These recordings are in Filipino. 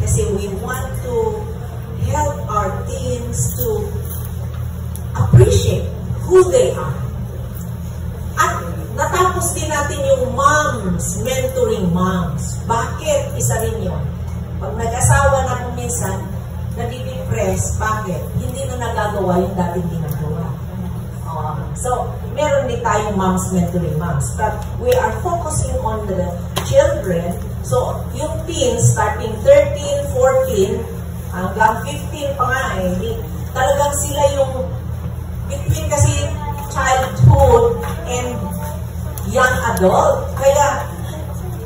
Kasi we want to help our teens to appreciate who they are. At natapos din natin yung moms, mentoring moms. Bakit? Isa rin yun. Pag nag-asawa na kung minsan, nadidepress, bakit? Hindi na nagagawa yung dating ginagawa. So, meron din tayong moms, mentoring moms. But we are focusing on the children. So, yung teens, starting 13, 14, hanggang 15 pa nga talagang sila yung between kasi childhood and young adult. Kaya,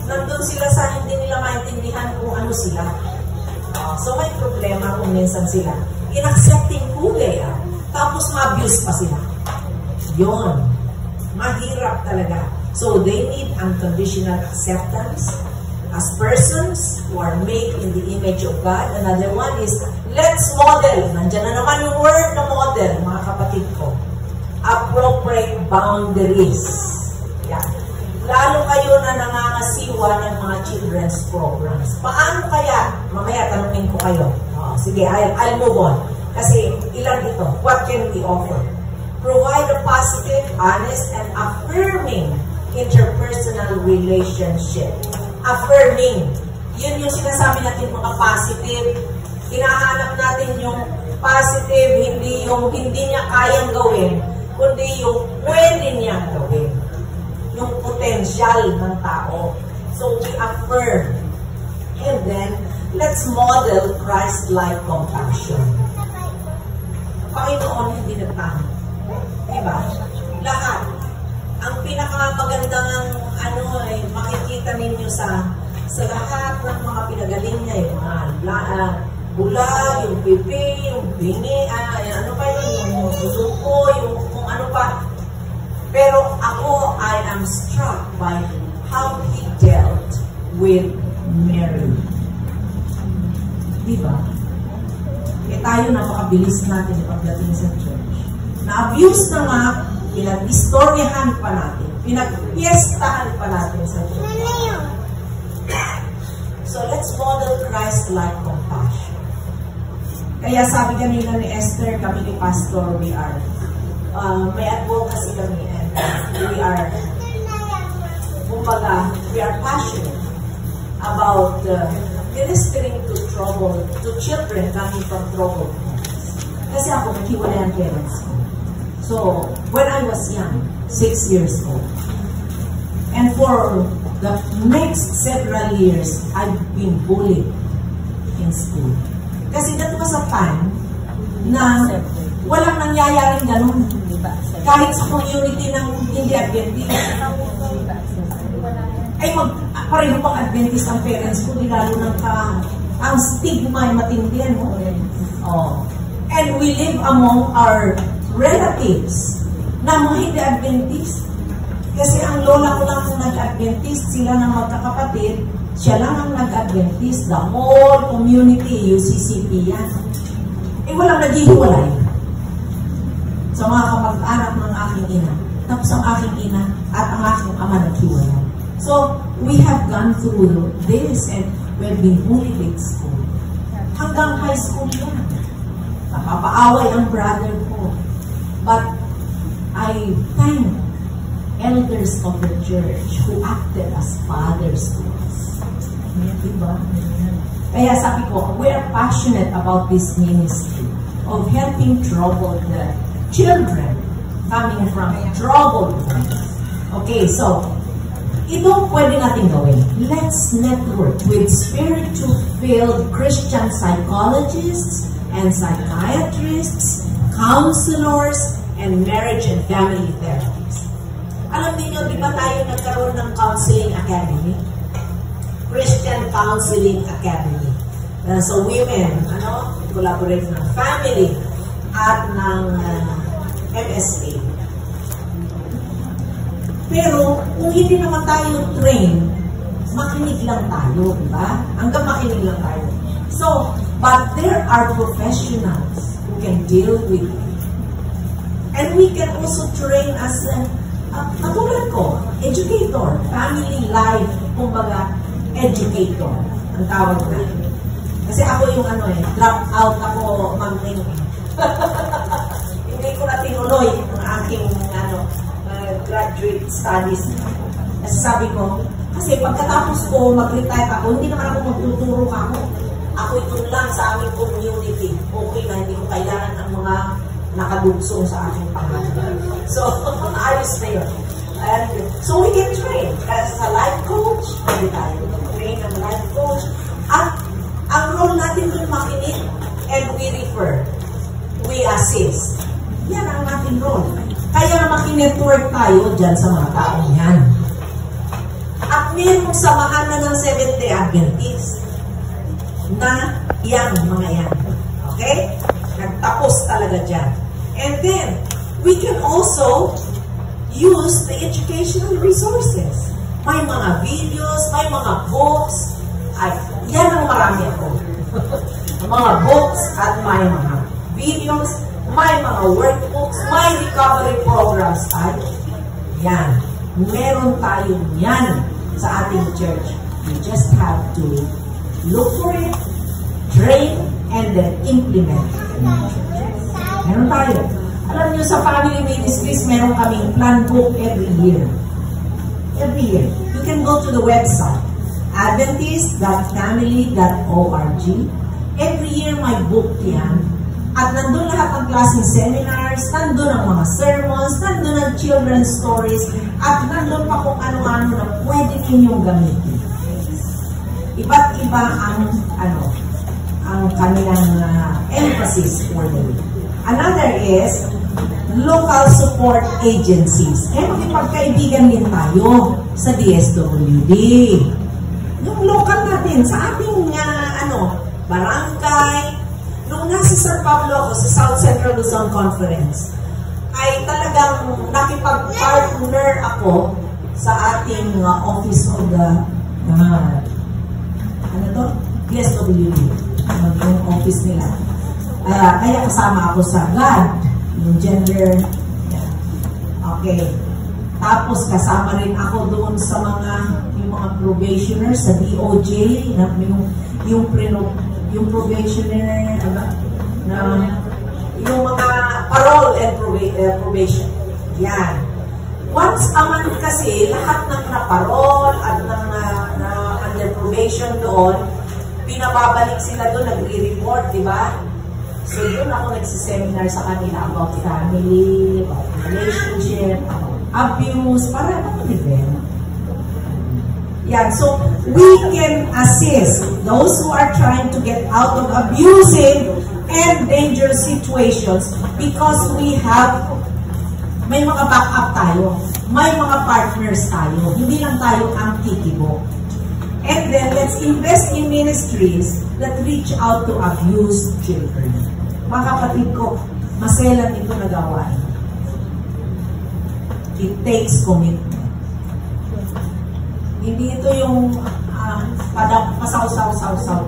nandun sila sa hindi nila maintindihan kung ano sila. So, may problema kung minsan sila. In-accepting who they are. Tapos, ma-abuse pa sila. Yun. Mahirap talaga. So, they need unconditional acceptance as persons who are made in the image of God. Another one is, let's model. Nandiyan na naman yung word na model, mga kapatid ko. Appropriate boundaries. Yan. Lalo kayo na nangangasiwa ng mga children's programs. Paano kaya? Mamaya tanungin ko kayo. Sige, I'll move on. Kasi ilan ito? What can we offer? Provide a positive, honest, and affirming interpersonal relationship. Affirming. Yun yung sinasabi natin mga positive. Hinahanap natin yung positive, hindi yung hindi niya kayang gawin, kundi yung pwede niya gawin. Yung potential ng tao. So we affirm. And then, let's model Christ-like compassion. Panginoon hindi nagtahan. Diba? Lahat. Ang pinakamagandang ay makikita ninyo sa lahat ng mga pinagaling niya, yung mga bula, yung pipi, yung bingi, ano pa yung suko, yung kung ano pa. Pero ako, I am struck by how he dealt with Mary. Diba? Tayo napakabilis natin pagdating sa church. Na-abuse na nga, pinag-istoryahan pa natin, pinag-piestahan pa natin sa church. So let's model Christ-like compassion. Kaya sabi kanina ni Esther, kami ni Pastor, we are may advocacy kami and we are passionate about ministering to children coming from troubled homes. Kasi ako, nakiwalay ang parents ko. So, when I was young, 6 years old, and for the next several years, I've been bullied in school. Kasi that was a time na walang nangyayaring ganun. Kahit sa community ng hindi Adventist, ay pareho pang Adventist ang parents ko, lalo ng ang stigma ay matindihan mo. And we live among our relatives na mga hindi Adventist. Kasi ang lola ko lang nag-Adventist, sila ng magkakapatid, siya lang ang nag-Adventist, the whole community, UCCP yan. Walang naghihiwalay sa mga kapag-anak ng aking ina. Tapos ang aking ina at ang aking ama naghiwalay. So, we have gone through this and we've been bullied in school. Hanggang high school yan. Napapaaway ang brother ko. But I thank elders of the church who acted as fathers to us. Diba? Kaya sabi ko, we are passionate about this ministry of helping troubled children coming from troubled homes. Okay, so, ito pwede natin gawin. Let's network with spirit-filled Christian psychologists and psychiatrists, counselors, and marriage and family therapists. Alam niyo, di ba tayo nagkaroon ng counseling academy? Christian Counseling Academy. So women, collaborate ng family at ng MSA. Pero kung hindi naman tayo train, makinig lang tayo, di ba? Hanggang makinig lang tayo. So, but there are professionals who can deal with it. And we can also train as katulad ko, educator, family life, kumbaga, educator, ang tawag natin. Kasi ako yung drop out ako mag-ring. Hindi ko na tinuloy ang aking graduate studies. Kasi sabi ko, kasi pagkatapos ko mag-retire ako, hindi naman ako magtuturo ako. Ako ito lang sa aming community. Okay na, hindi ko kailangan ang mga nakadugsong sa aking pangalan. So, ayos na yun. And, so we can train. As a life coach, pwede tayo train ang life coach. At ang role natin doon makinig and we refer. We assist. Yan ang ating role. Kaya makinetwork tayo dyan sa mga taong yan. At mayroong samahan na ng Seventh-day Adventist na yan, mga yan. Okay? Nagtapos talaga dyan. And then, we can also use the educational resources. May mga videos, may mga books. Ay, yan ang marami ako. Mga books at may mga videos, may mga workbooks, may recovery programs tayo. Yan. Meron tayo yan sa ating church. We just have to look for it, train, and then implement. Meron tayo. Alam niyo, sa family ministries, meron kaming plan book every year. Every year. You can go to the website, adventist.family.org. Every year, may book yan. At nandun lahat ng klaseng seminars, nandun ang mga sermons, nandun ang children's stories, at nandun pa kung ano-ano na pwede ninyong gamitin. Iba't iba ang kanilang emphasis for the week. Another is local support agencies. Makipagkaibigan din tayo sa DSWD. Yung local natin, sa ating barangay. Nung nasa San Pablo ako sa South Central Luzon Conference, ay talagang nakipag-partner ako sa ating office of the DSWD. Yung office nila. Kaya kasama ako sa GAD, yung gender. Okay. Tapos kasama rin ako doon sa yung mga probationers sa DOJ, yung probationer, yung mga parole and probation. Yan. Once a month kasi, lahat ng na-parole at under probation doon, pinababalik sila doon, nagre-report, di ba? So, doon ako nagsiseminar sa kanila about family, about relationship, abuse, para develop. Yeah, so we can assist those who are trying to get out of abusive and dangerous situations because may mga backup tayo, may mga partners tayo, hindi lang tayo ang kikibo. And then, let's invest in ministries that reach out to abused children. Mga kapatid ko, maselan ito na gawain. It takes commitment. Hindi ito yung pasaw-saw-saw-saw.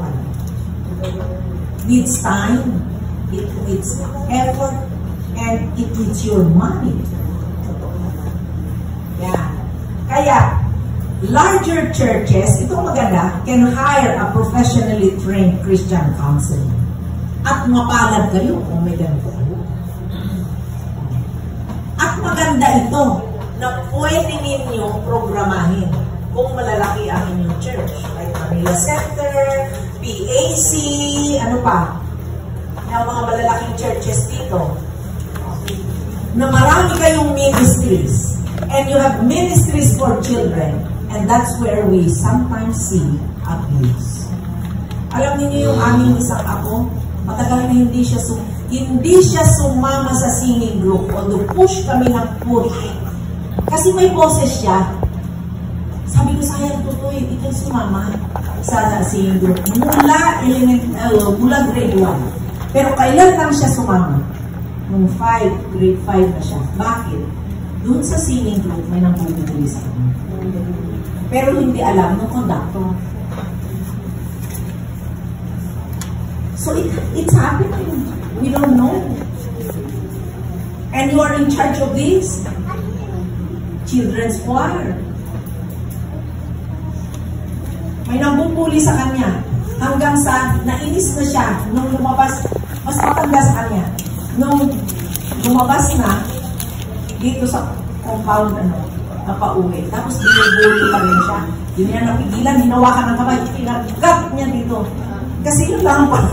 Needs time, it needs effort, and it needs your money. Yeah. Kaya, larger churches, itong maganda, can hire a professionally trained Christian counselor. At mapalad kayo kung may ganito. At maganda ito na pwede ninyong programahin kung malalaki ang inyong church. Like Manila Center, PAC, ano pa? Yung mga malalaking churches dito. Okay. Na marami kayong ministries. And you have ministries for children. And that's where we sometimes see abuse. Alam niyo yung aming isang ako, matagal na hindi siya sumama sa singing group. Although push kami ng push. Kasi may boses siya. Sabi ko, sayang tutoy, ikaw sumama sa singing group. Mula grade 1. Pero kailan lang siya sumama? Nung grade 5 na siya. Bakit? Doon sa singing group, may nangbubulis ako. Pero hindi alam ng conductor. So it's happening. We don't know. And you are in charge of this? Children's choir. May nambubuli sa kanya. Hanggang sa nainis na siya nung lumabas, mas matanda sa kanya. Nung lumabas na dito sa compound, napauwi. Tapos binubuli pa rin siya. Yun niya napigilan, hinawakan ng kamay, kinagat niya dito. Kasi yun lang pa.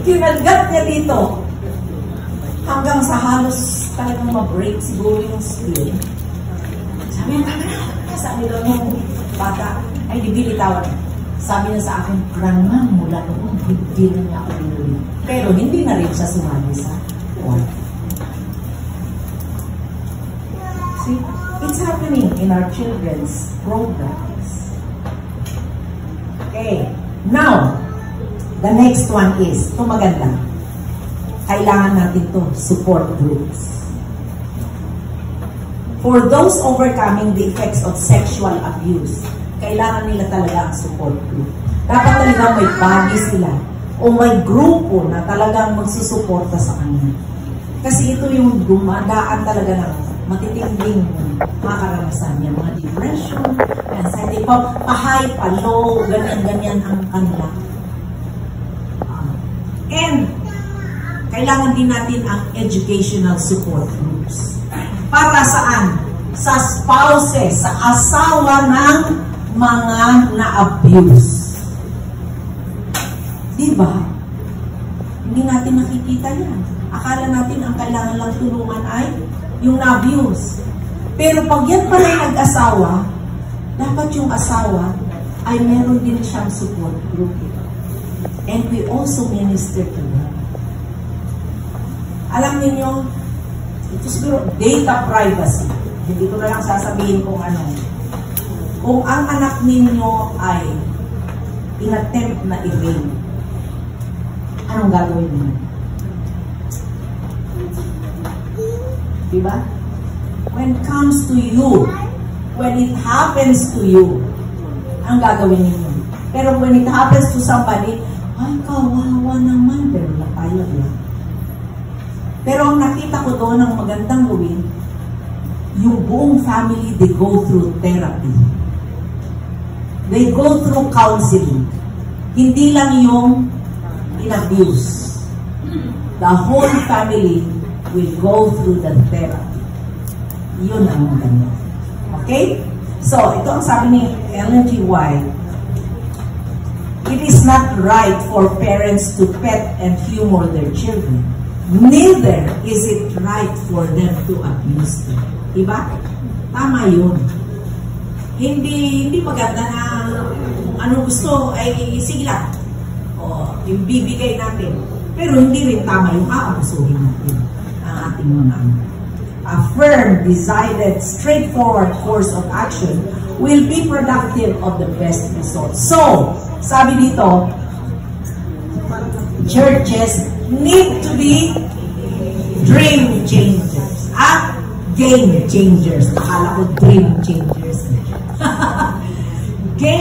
Kinagat niya dito. Hanggang sa halos talagang ma-break siguro yung skill. Sabi niya, sabi daw nung bata, ay dibilitawan. Sabi niya sa akin, grandma, mula noon, hindi na niya ako binuli. Pero hindi na rin siya sumali sa war. See, it's happening in our children's programs. Okay, now, the next one is, ito maganda. Kailangan natin to support groups. For those overcoming the effects of sexual abuse, kailangan nila talaga ang support group. Dapat talaga may body sila o may grupo na talagang magsusuporta sa kanila. Kasi ito yung dumadaan talaga ng matitinding mga karanasan niya, mga depression, anxiety, pa-high, pa-low, ganyan-ganyan ang kanila. And kailangan din natin ang educational support groups. Para saan? Sa spouses, sa asawa ng mga na-abuse. Diba? Hindi natin nakikita yan. Akala natin ang kailangan lang tulungan ay yung na-abuse. Pero pag yan pala nag-asawa, dapat yung asawa ay meron din siyang support group. And we also minister to them. Alam niyo, ito siguro data privacy. Hindi ko na lang sasabihin kung ano. Kung ang anak ninyo ay in-attempt na i-rape, anong gagawin niyo? Diba? When it comes to you, when it happens to you, ang gagawin niyo. Pero when it happens to somebody, ay, kawawa naman, pero napayag lang. Pero ang nakita ko doon ang magandang gawin, yung buong family, they go through therapy. They go through counseling. Hindi lang yung in-abuse. The whole family will go through the therapy. Yun ang maganda. Okay? So, ito ang sabi ni Ellen G. White. It is not right for parents to pet and humor their children. Neither is it right for them to abuse them. Diba? Tama yun. Hindi maganda na kung ano gusto ay sige lang. O, yung bibigay natin. Pero hindi rin tama yung aabusuhin natin ang ating mga anak. A firm, decided, straightforward course of action will be productive of the best results. So, sabi dito, churches need to be dream changers. Game changers. Akala ko dream changers. Game